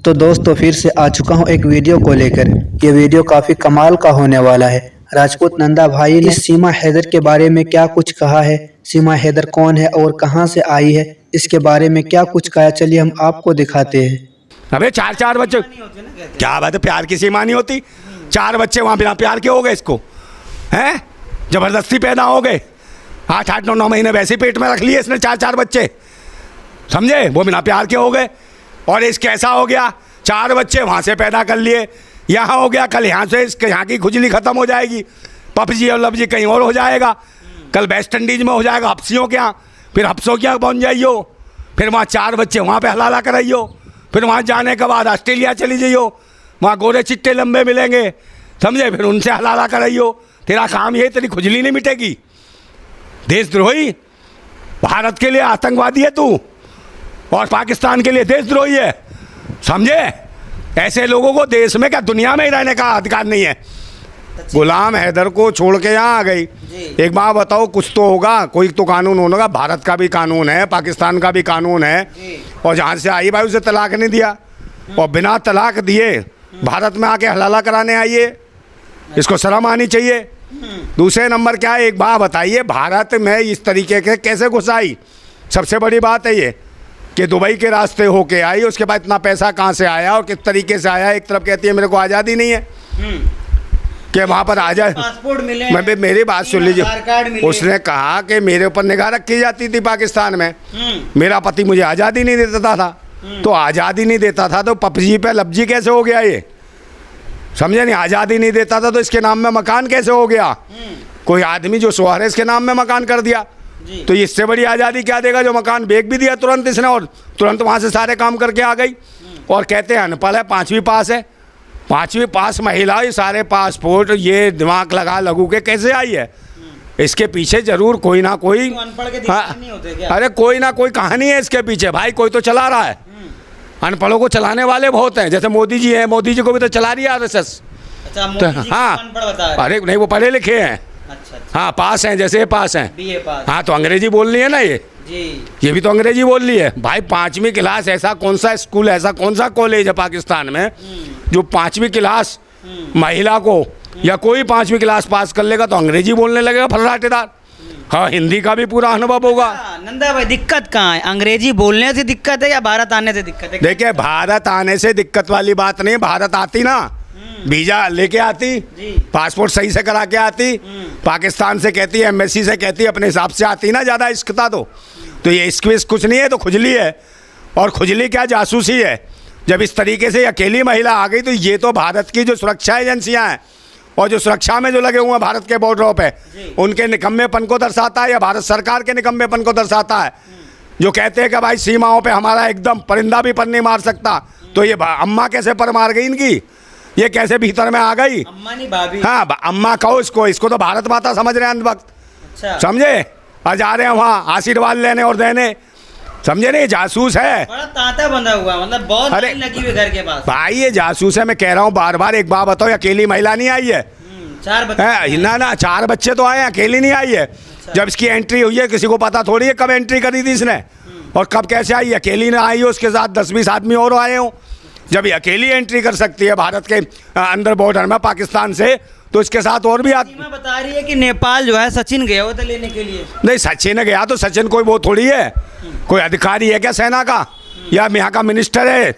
तो दोस्तों फिर से आ चुका हूँ एक वीडियो को लेकर। ये वीडियो काफ़ी कमाल का होने वाला है। राजपूत नंदा भाई ने सीमा हैदर के बारे में क्या कुछ कहा है, सीमा हैदर कौन है और कहां से आई है, इसके बारे में क्या कुछ कहा, चलिए हम आपको दिखाते हैं। अबे चार बच्चे क्या बात है, प्यार की सीमा नहीं होती? 4 बच्चे वहाँ बिना प्यार के हो गए इसको, हैं? जबरदस्ती पैदा हो गए। 8 9 महीने वैसे पेट में रख लिए इसने 4 बच्चे, समझे? वो बिना प्यार के हो गए। और इसके ऐसा हो गया, 4 बच्चे वहाँ से पैदा कर लिए, यहाँ हो गया, कल यहाँ से इसके यहाँ की खुजली ख़त्म हो जाएगी, पपजी और लपजी कहीं और हो जाएगा, कल वेस्ट इंडीज़ में हो जाएगा हफ्सियों के यहाँ, फिर हफ्सों के यहाँ पहुँच जाइयो, फिर वहाँ 4 बच्चे वहाँ पे हलाला कराइयो, फिर वहाँ जाने के बाद ऑस्ट्रेलिया चली जाइयो, वहाँ गोरे चिट्टे लंबे मिलेंगे, समझे? फिर उनसे हलाला कराइयो। तेरा काम ये, तेरी खुजली नहीं मिटेगी। देशद्रोही, भारत के लिए आतंकवादी है तू और पाकिस्तान के लिए देशद्रोही है, समझे? ऐसे लोगों को देश में क्या दुनिया में ही रहने का अधिकार नहीं है। गुलाम हैदर को छोड़ के यहाँ आ गई। एक बात बताओ, कुछ तो होगा, कोई तो कानून होगा। भारत का भी कानून है, पाकिस्तान का भी कानून है, और जहाँ से आई भाई उसे तलाक नहीं दिया, और बिना तलाक दिए भारत में आके हलाला कराने आई है। इसको शर्म आनी चाहिए। दूसरे नंबर क्या है, एक बात बताइए, भारत में इस तरीके के कैसे घुस आई? सबसे बड़ी बात है ये कि दुबई के रास्ते होके आई, उसके बाद इतना पैसा कहाँ से आया और किस तरीके से आया? एक तरफ कहती है मेरे को आज़ादी नहीं है कि वहाँ पर आज़ाद पासपोर्ट मिले, मैं मेरी बात सुन लीजिए। उसने कहा कि मेरे ऊपर निगाह रखी जाती थी पाकिस्तान में, मेरा पति मुझे आज़ादी नहीं देता था, तो आज़ादी नहीं देता था तो पपजी पे लपजी कैसे हो गया ये? समझे नहीं? आज़ादी नहीं देता था तो इसके नाम में मकान कैसे हो गया? कोई आदमी जो सुआरेस के नाम में मकान कर दिया, तो इससे बड़ी आज़ादी क्या देगा? जो मकान बेच भी दिया तुरंत इसने, और तुरंत वहाँ से सारे काम करके आ गई। और कहते हैं अनपढ़ है, 5वीं पास है, 5वीं पास महिला, ये सारे पासपोर्ट ये दिमाग लगा लगू के कैसे आई है? इसके पीछे जरूर कोई ना कोई, अरे कोई ना कोई कहानी है इसके पीछे भाई, कोई तो चला रहा है। अनपढ़ों को चलाने वाले बहुत हैं, जैसे मोदी जी हैं, मोदी जी को भी तो चला रही है आरएसएस। अच्छा, हाँ, अरे नहीं, वो पढ़े लिखे हैं। अच्छा। हाँ, पास हैं, जैसे पास हैं, बीए पास। हाँ, तो अंग्रेजी बोलनी है ना ये जी, भी तो अंग्रेजी बोल ली है भाई। 5वीं क्लास, ऐसा कौन सा स्कूल, ऐसा कौन सा कॉलेज है पाकिस्तान में जो 5वीं क्लास महिला को, या कोई 5वीं क्लास पास कर लेगा तो अंग्रेजी बोलने लगेगा फर्राटेदार? हाँ, हिंदी का भी पूरा अनुभव होगा। नंदा भाई, दिक्कत कहाँ है? अंग्रेजी बोलने से दिक्कत है या भारत आने से दिक्कत है? देखिए, भारत आने से दिक्कत वाली बात नहीं। भारत आती ना, वीजा लेके आती, पासपोर्ट सही से करा के आती, पाकिस्तान से कहती है, एम्बेसी से कहती है, अपने हिसाब से आती ना, ज़्यादा इश्क था तो ये इश्क विश्क कुछ नहीं है, तो खुजली है। और खुजली क्या, जासूसी है। जब इस तरीके से अकेली महिला आ गई तो ये तो भारत की जो सुरक्षा एजेंसियां हैं और जो सुरक्षा में जो लगे हुए हैं भारत के बॉर्डरों पे, उनके निकम्मेपन को दर्शाता है, या भारत सरकार के निकम्मेपन को दर्शाता है। जो कहते हैं कि भाई सीमाओं पे हमारा एकदम परिंदा भी पर नहीं मार सकता, तो ये अम्मा कैसे पर मार गई इनकी? ये कैसे भीतर में आ गई? अम्मा नहीं भाभी। हाँ, अम्मा कहो इसको तो भारत माता समझ रहे हैं अंत वक्त। अच्छा। समझे? और जा रहे हैं वहाँ आशीर्वाद लेने और देने, समझे नहीं? जासूस है, बड़ा तांता बंधा हुआ, मतलब बहुत लाइन लगी हुई घर के पास। भाई ये जासूस है, मैं कह रहा हूँ बार बार। एक बात बताओ, अकेली महिला नहीं आई है? 4 बच्चे ना 4 बच्चे तो आए हैं, अकेली नहीं आई है। जब इसकी एंट्री हुई है, किसी को पता थोड़ी है कब एंट्री करी थी इसने और कब कैसे आई? अकेली ना आई हो, उसके साथ 10-20 आदमी और आए हों। जब ये अकेली एंट्री कर सकती है भारत के अंदर बॉर्डर में पाकिस्तान से, तो इसके साथ और भी सीमा बता रही है कि नेपाल जो है सचिन गया हुआ था लेने के लिए। नहीं, सचिन गया तो सचिन कोई वो थोड़ी है, कोई अधिकारी है क्या सेना का, या यहाँ का मिनिस्टर है,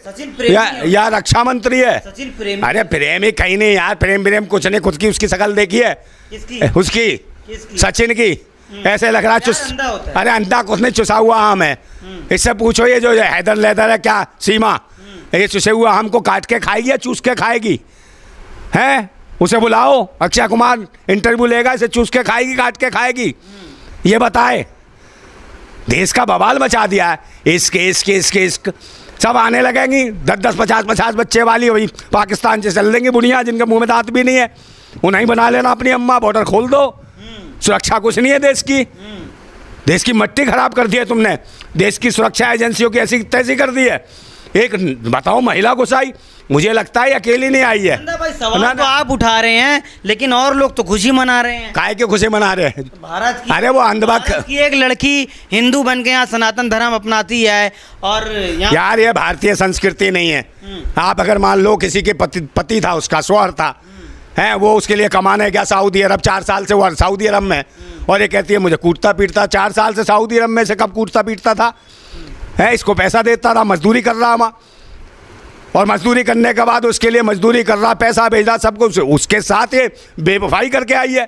या रक्षा मंत्री है? सचिन प्रेमी। अरे प्रेमी कहीं नहीं यार, प्रेम कुछ नहीं। खुद की उसकी शक्ल देखी है? उसकी सचिन की, ऐसे लग रहा है अरे अंधा कुछ नहीं, चुसा हुआ आम है। इससे पूछो, ये जो हैदर लेदर है क्या सीमा, ये चुसे हुआ आम को काट के खाएगी या चूस के खाएगी? हैं? उसे बुलाओ, अक्षय कुमार इंटरव्यू लेगा, इसे चूस के खाएगी, काट के खाएगी? ये बताए। देश का बवाल मचा दिया है। इश्क सब आने लगेंगी, 10-10, 50-50 बच्चे वाली वही पाकिस्तान से चल देंगी बुढ़िया, जिनके मुंह में दांत भी नहीं है। उन्हें बना लेना अपनी अम्मा, बॉर्डर खोल दो। सुरक्षा कुछ नहीं है देश की। देश की मट्टी खराब कर दी है तुमने, देश की सुरक्षा एजेंसियों की ऐसी तैसी कर दी है। एक बताओ महिला घुसाई, मुझे लगता है अकेली नहीं आई है। नंदा भाई सवाल तो आप उठा रहे हैं, लेकिन और लोग तो खुशी मना रहे हैं। काहे के खुशी मना रहे हैं? भारत की, अरे वो अंधभक्त भारत की एक लड़की हिंदू बन के यहाँ सनातन धर्म अपनाती है, और यहाँ यार ये भारतीय संस्कृति नहीं है। आप अगर मान लो किसी के पति था, उसका शौहर था, है वो उसके लिए कमाने गया सऊदी अरब, 4 साल से वो सऊदी अरब में, और ये कहती है मुझे कूटता पीटता। 4 साल से सऊदी अरब में से कब कूटता पीटता था? है इसको पैसा देता था, मजदूरी कर रहा वहाँ, और मजदूरी करने के बाद उसके लिए मजदूरी कर रहा, पैसा भेज रहा, सब कुछ उसके साथ ये बेवफाई करके आई है।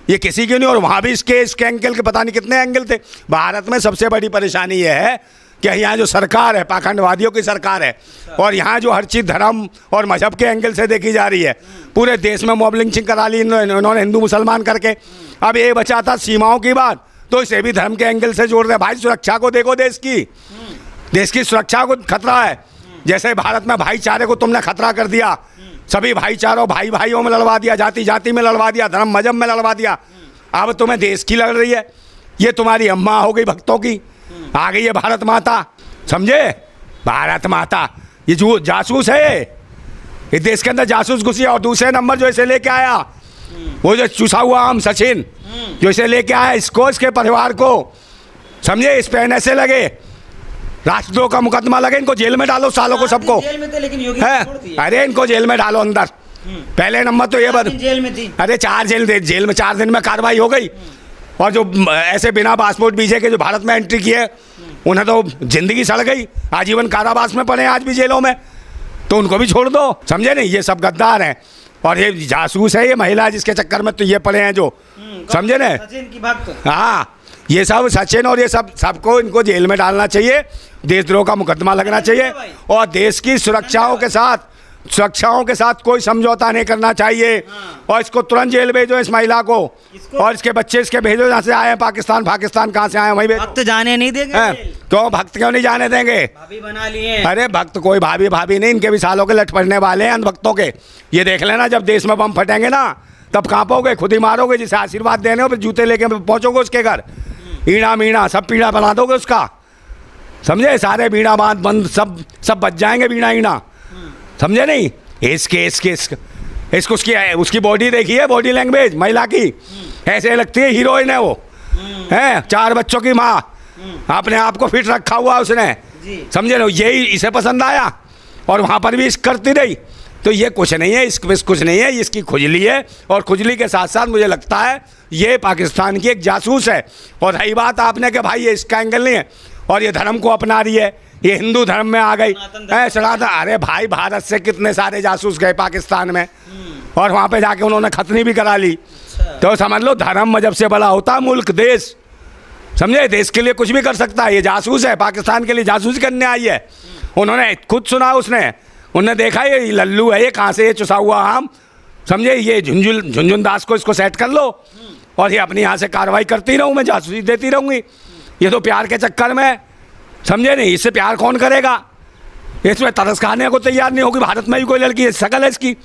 ये किसी की नहीं। और वहाँ भी इसके एंगल के पता नहीं कितने एंगल थे। भारत में सबसे बड़ी परेशानी ये है कि यहाँ जो सरकार है, पाखंडवादियों की सरकार है, और यहाँ जो हर चीज़ धर्म और मजहब के एंगल से देखी जा रही है। पूरे देश में मॉब लिंचिंग करा ली इन्होंने हिंदू मुसलमान करके। अब ये बचा था सीमाओं की बात, तो इसे भी धर्म के एंगल से जोड़ रहे। भाई सुरक्षा को देखो, देश की सुरक्षा को खतरा है। जैसे भारत में भाईचारे को तुमने खतरा कर दिया, सभी भाईचारों भाइयों में लड़वा दिया, जाति जाति में लड़वा दिया, धर्म मजहब में लड़वा दिया। अब तुम्हें देश की लड़ रही है। ये तुम्हारी अम्मा हो गई भक्तों की, आ गई है भारत माता, समझे? भारत माता ये जो जासूस है, इस देश के अंदर जासूस घुसी है। और दूसरे नंबर जो इसे लेके आया, वो जो चूसा हुआ आम सचिन, जो इसे लेके आया, इसको, इसके परिवार को, समझे? इस पे ऐसे लगे राष्ट्रद्रोह का मुकदमा लगे, इनको जेल में डालो सालों को, सबको। जेल में थे, लेकिन योगी है, ने छोड़ दिया। अरे इनको जेल में डालो अंदर। पहले नंबर तो ये जेल में थी। अरे 4 जेल में 4 दिन में कार्रवाई हो गई। और जो ऐसे बिना पासपोर्ट वीजे के जो भारत में एंट्री किए, उन्हें तो जिंदगी सड़ गई, आजीवन कारावास में पड़े आज भी जेलों में, तो उनको भी छोड़ दो, समझे नहीं? ये सब गद्दार हैं और ये जासूस है, ये महिला जिसके चक्कर में तो ये पड़े हैं, जो समझे ना, सचिन की भक्त। हाँ ये सब सचिन और ये सबको इनको जेल में डालना चाहिए, देशद्रोह का मुकदमा लगना चाहिए, और देश की सुरक्षाओं के साथ कोई समझौता नहीं करना चाहिए। और इसको तुरंत जेल भेजो, इस महिला को, और इसके बच्चे इसके भेजो जहाँ से आए हैं, पाकिस्तान कहाँ से आए हैं वहीं भेजो। भक्त जाने नहीं देंगे जेल। क्यों भक्त क्यों नहीं जाने देंगे? भाभी बना लिए। अरे भक्त कोई भाभी नहीं, इनके भी सालों के लट पड़ने वाले हैं अंधभक्तों के। ये देख लेना, जब देश में बम फटेंगे ना, तब कांपोगे, खुद ही मारोगे। जिसे आशीर्वाद देने हो फिर जूते लेके पहुंचोगे उसके घर, ईड़ा मीणा सब पीड़ा बना दोगे उसका, समझे? सारे बीड़ा बांध बंद सब बच जाएंगे, बीड़ा ईड़ा, समझे नहीं? इसको उसकी बॉडी देखी है, बॉडी लैंग्वेज महिला की, ऐसे लगती है हीरोइन है वो, है 4 बच्चों की माँ, अपने आप को फिट रखा हुआ उसने, समझे ना? यही इसे पसंद आया और वहाँ पर भी इस करती रही। तो ये कुछ नहीं है, कुछ नहीं है, इसकी खुजली है। और खुजली के साथ साथ मुझे लगता है ये पाकिस्तान की एक जासूस है। और रही बात आपने कि भाई ये इसका एंगल नहीं है, और ये धर्म को अपना रही है, ये हिंदू धर्म में आ गई, सनातन। अरे भाई भारत से कितने सारे जासूस गए पाकिस्तान में, और वहाँ पे जाके उन्होंने खतनी भी करा ली। तो समझ लो धर्म मजहब से बड़ा होता मुल्क, देश, समझे? देश के लिए कुछ भी कर सकता है। ये जासूस है, पाकिस्तान के लिए जासूसी करने आई है। उन्होंने खुद सुना, उन्होंने देखा ये लल्लू है, ये कहाँ से ये चुसा हुआ आम, समझे? ये झुनझुन दास को इसको सेट कर लो, और ये अपनी यहाँ से कार्रवाई करती रहूँ, मैं जासूसी देती रहूँगी। ये तो प्यार के चक्कर में, समझे नहीं? इससे प्यार कौन करेगा? इसमें तरस खाने को तैयार नहीं होगी। भारत में भी कोई लड़की है, शकल है इसकी,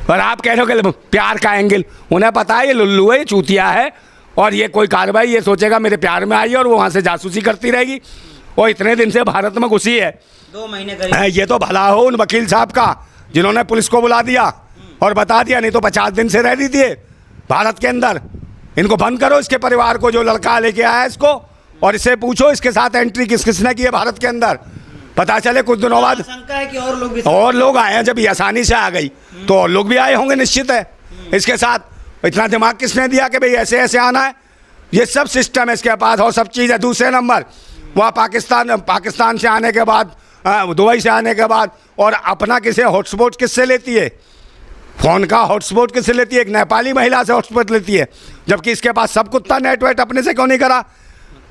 और आप कह रहे हो कि प्यार का एंगल। उन्हें पता है ये लुल्लू है, ये चूतिया है, और ये कोई कार्रवाई ये सोचेगा मेरे प्यार में आई है, और वो वहाँ से जासूसी करती रहेगी। और इतने दिन से भारत में घुसी है, 2 महीने करीब। ये तो भला हो उन वकील साहब का जिन्होंने पुलिस को बुला दिया और बता दिया, नहीं तो 50 दिन से रह रही थी भारत के अंदर। इनको बंद करो, इसके परिवार को, जो लड़का लेके आया है इसको, और इससे पूछो इसके साथ एंट्री किसने की है भारत के अंदर, पता चले। कुछ दिनों बाद शंका है कि और लोग आए हैं। जब ये आसानी से आ गई तो और लोग भी आए होंगे, निश्चित है। इसके साथ इतना दिमाग किसने दिया कि भाई ऐसे ऐसे आना है? ये सब सिस्टम है इसके पास, और सब चीज़ है। दूसरे नंबर वहाँ पाकिस्तान से आने के बाद, दुबई से आने के बाद, और अपना किसे हॉटस्पॉट किससे लेती है? फ़ोन का हॉटस्पॉट किससे लेती है? एक नेपाली महिला से हॉटस्पॉट लेती है, जबकि इसके पास सब कुत्ता नेटवर्क अपने से क्यों नहीं करा?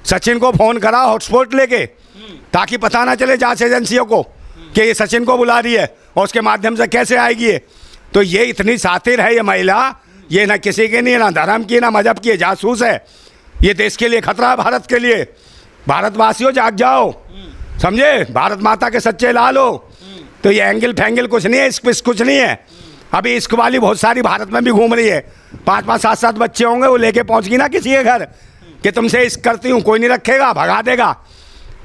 सचिन को फ़ोन करा हॉटस्पॉट लेके, ताकि पता ना चले जांच एजेंसियों को कि ये सचिन को बुला रही है, और उसके माध्यम से कैसे आएगी ये। तो ये इतनी सातिर है ये महिला, ये ना किसी की नहीं, ना धर्म की, ना मजहब की, जासूस है। ये देश के लिए खतरा है, भारत के लिए। भारतवासियों जाग जाओ, समझे? भारत माता के सच्चे लाल हो। तो ये एंगल फैंगल कुछ नहीं है, इस कुछ नहीं है। अभी इश्क वाली बहुत सारी भारत में भी घूम रही है, 5-5, 7-7 बच्चे होंगे, वो लेके पहुंच गई ना किसी के घर कि तुमसे इश्क करती हूँ, कोई नहीं रखेगा, भगा देगा।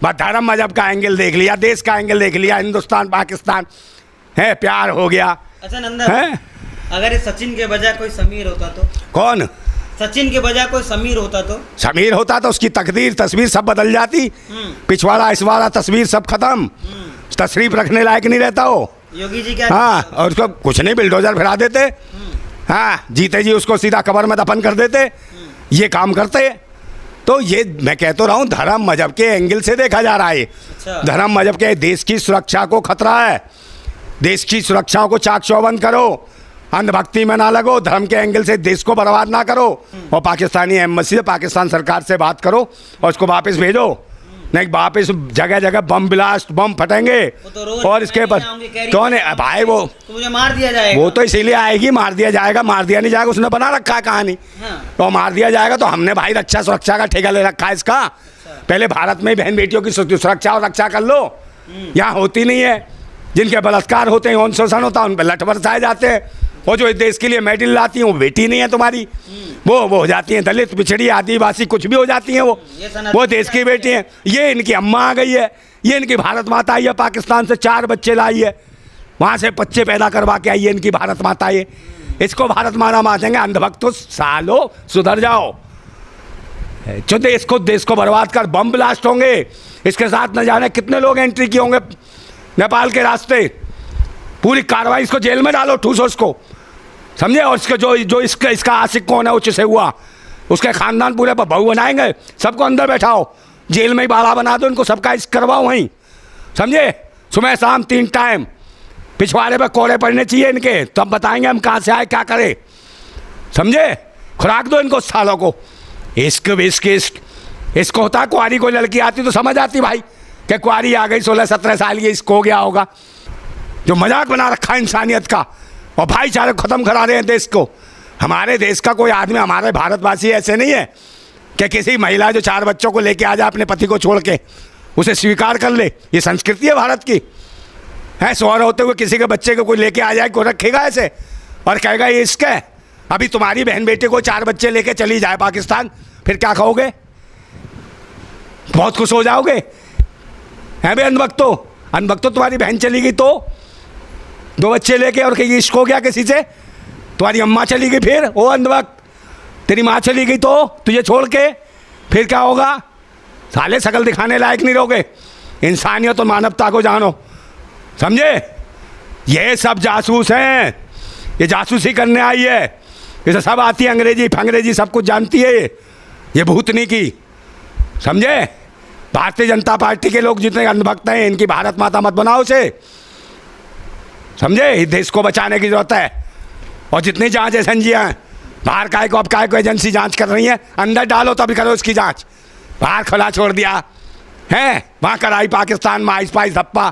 बस धर्म मजहब का एंगल देख लिया, देश का एंगल देख लिया, हिंदुस्तान पाकिस्तान है, प्यार हो गया। अच्छा नंदा हैं? अगर ये सचिन के बजाय कोई समीर होता तो? कौन? सचिन के बजाय कोई समीर होता तो? समीर होता तो उसकी तकदीर तस्वीर सब बदल जाती। पिछवाड़ा इस वाला तस्वीर सब खत्म, तशरीफ रखने लायक नहीं रहता हो। योगी जी क्या? हाँ, और उसको कुछ नहीं, बिल्डोजर फिरा देते। हाँ, जीते जी उसको सीधा कब्र में दफन कर देते, ये काम करते। तो ये मैं कह तो रहा हूँ, धर्म मजहब के एंगल से देखा जा रहा है। अच्छा। धर्म मजहब के देश की सुरक्षा को खतरा है, देश की सुरक्षा को चाक चौबंद करो, अंधभक्ति में ना लगो, धर्म के एंगल से देश को बर्बाद ना करो, और पाकिस्तानी एम्बेसी से पाकिस्तान सरकार से बात करो और उसको वापस भेजो, नहीं वापस जगह जगह बम ब्लास्ट, बम फटेंगे। और इसके पर कौन है भाई? वो तो मुझे मार दिया जाएगा। वो तो इसीलिए आएगी, मार दिया जाएगा, मार दिया नहीं जाएगा, उसने बना रखा है कहानी। तो मार दिया जाएगा। तो हमने भाई रक्षा सुरक्षा का ठेका ले रखा है इसका। पहले भारत में बहन बेटियों की सुरक्षा और रक्षा कर लो, यहाँ होती नहीं है। जिनके बलात्कार होते हैं, यौन शोषण होता है, उन पर लठ बरसाए जाते हैं। वो जो इस देश के लिए मेडल लाती हैं वो बेटी नहीं है तुम्हारी, वो हो जाती हैं दलित, पिछड़ी, आदिवासी, कुछ भी हो जाती हैं वो देश की बेटी हैं। ये इनकी अम्मा आ गई है, ये इनकी भारत माता आई है, पाकिस्तान से 4 बच्चे लाई है, वहाँ से बच्चे पैदा करवा के आई है इनकी भारत माता। ये इसको भारत माता मानेंगे? अंधभक्त तो सालो सुधर जाओ। जो देश को बर्बाद कर बम ब्लास्ट होंगे, इसके साथ न जाने कितने लोग एंट्री किए होंगे नेपाल के रास्ते। पूरी कार्रवाई, इसको जेल में डालो, ठूसो इसको, समझे। और इसके जो इसका आशिक कौन है, उच्च से हुआ, उसके खानदान पूरे पर बहू बनाएंगे, सबको अंदर बैठाओ, जेल में ही बाला बना दो इनको, सबका इश्क करवाओ वहीं, समझे। सुबह शाम 3 टाइम पिछवाड़े पर कोड़े पड़ने चाहिए इनके, तो हम बताएंगे हम कहाँ से आए, क्या करें, समझे। खुराक दो इनको सालों को। इश्क इसको होता है, कुआरी कोई लड़की आती तो समझ आती भाई कि कुआरी आ गई 16-17 साल की, इसको हो गया होगा। जो मजाक बना रखा है इंसानियत का, और भाईचारे ख़त्म करा रहे हैं देश को। हमारे देश का कोई आदमी, हमारे भारतवासी ऐसे नहीं है कि किसी महिला जो 4 बच्चों को लेके आ जाए अपने पति को छोड़ के, उसे स्वीकार कर ले। ये संस्कृति है भारत की, है। शौहर होते हुए किसी के बच्चे को कोई लेके आ जाए, कोई रखेगा ऐसे और कहेगा ये इश्क है? अभी तुम्हारी बहन बेटे को 4 बच्चे लेके चली जाए पाकिस्तान, फिर क्या कहोगे? बहुत खुश हो जाओगे, हैं बे अनभक्तो। तुम्हारी बहन चली गई तो 2 बच्चे लेके, और कहीं इश्क हो गया किसी से? तुम्हारी अम्मा चली गई, फिर वो अंधभक्त। तेरी माँ चली गई तो तुझे छोड़ के, फिर क्या होगा? साले शकल दिखाने लायक नहीं रहोगे। इंसानियत और मानवता को जानो, समझे। ये सब जासूस हैं, ये जासूसी करने आई है, इसे सब आती है, अंग्रेजी सब कुछ जानती है ये भूतनी की, समझे। भारतीय जनता पार्टी के लोग जितने अंधभक्त हैं, इनकी भारत माता मत बनाओ उसे, समझे। इस देश को बचाने की जरूरत है। और जितनी जांच एजेंसियाँ हैं बाहर, काय को एजेंसी जांच कर रही है, अंदर डालो तभी करो इसकी जांच। बाहर खुला छोड़ दिया है, वहाँ कराई पाकिस्तान में आइस धप्पा,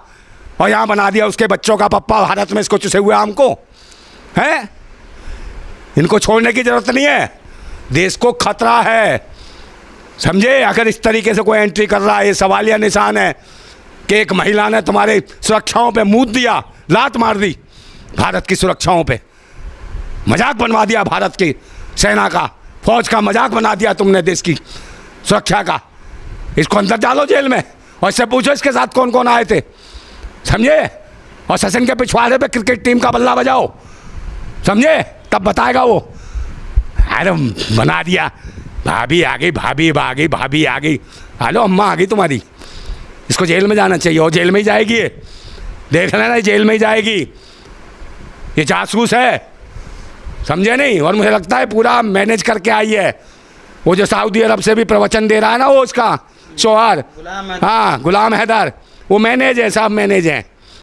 और यहाँ बना दिया उसके बच्चों का पप्पा भारत में, इसको चुसे हुए हमको है। इनको छोड़ने की जरूरत नहीं है, देश को खतरा है, समझे। अगर इस तरीके से कोई एंट्री कर रहा है, ये सवालिया निशान है कि एक महिला ने तुम्हारे सुरक्षाओं पे मूत दिया, लात मार दी भारत की सुरक्षाओं पे, मजाक बनवा दिया भारत की सेना का, फौज का मजाक बना दिया तुमने देश की सुरक्षा का। इसको अंदर डालो जेल में, और इससे पूछो इसके साथ कौन कौन आए थे, समझे। और सचिन के पिछवाड़े पे क्रिकेट टीम का बल्ला बजाओ, समझे, तब बताएगा वो। अरे बना दिया, भाभी आ गई, हेलो अम्मा आ गई तुम्हारी, इसको जेल में जाना चाहिए, और जेल में ही जाएगी ये, देख लेना, जेल में ही जाएगी। ये जासूस है, समझे नहीं। और मुझे लगता है पूरा मैनेज करके आई है। वो जो सऊदी अरब से भी प्रवचन दे रहा है ना, वो उसका शौहर, हाँ गुलाम हैदर, वो मैनेज है, सब मैनेज है।